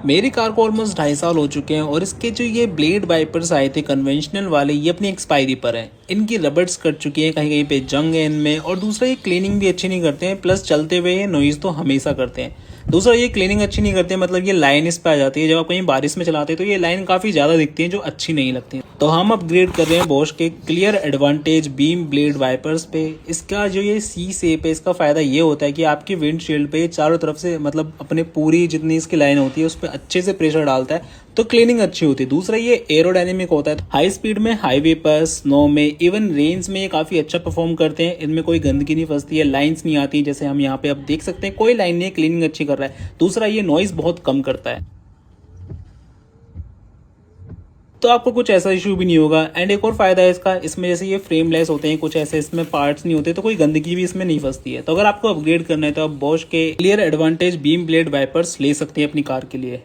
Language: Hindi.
मेरी कार को ऑलमोस्ट 2.5 साल हो चुके हैं और इसके जो ये ब्लेड वाइपर्स आए थे कन्वेंशनल वाले, ये अपनी एक्सपायरी पर हैं। इनकी रबर्स कट चुकी हैं, कहीं कहीं पे जंग है इनमें, और दूसरा ये क्लीनिंग भी अच्छी नहीं करते हैं, प्लस चलते हुए ये नॉइज़ तो हमेशा करते हैं। दूसरा ये क्लीनिंग अच्छी नहीं करते, मतलब ये लाइन इस पे आ जाती है, जब आप कहीं बारिश में चलाते हैं तो ये लाइन काफ़ी ज़्यादा दिखती है जो अच्छी नहीं लगती। तो हम अपग्रेड कर रहे हैं बॉश के clear advantage beam blade wipers पे। इसका जो ये सी शेप है, इसका फ़ायदा ये होता है कि आपकी विंडशील्ड पे चारों तरफ से, मतलब अपने पूरी जितनी इसकी लाइन होती है उस पर अच्छे से प्रेशर डालता है, तो क्लीनिंग अच्छी होती है। दूसरा ये एरोडायनेमिक होता है, हाई स्पीड में, हाईवे पर, स्नो में, इवन रेंज में ये काफ़ी अच्छा परफॉर्म करते हैं। इनमें कोई गंदगी नहीं फंसती है, लाइंस नहीं आती, जैसे हम यहाँ पे अब देख सकते हैं कोई लाइन नहीं है, क्लीनिंग अच्छी कर रहा है। दूसरा ये नॉइज़ बहुत कम करता है, तो आपको कुछ ऐसा इशू भी नहीं होगा। एंड एक और फायदा है इसका, इसमें जैसे ये फ्रेमलेस होते हैं, कुछ ऐसे इसमें पार्ट्स नहीं होते, तो कोई गंदगी भी इसमें नहीं फंसती है। तो अगर आपको अपग्रेड करना है तो आप बॉश के clear advantage beam blade wipers ले सकते हैं अपनी कार के लिए।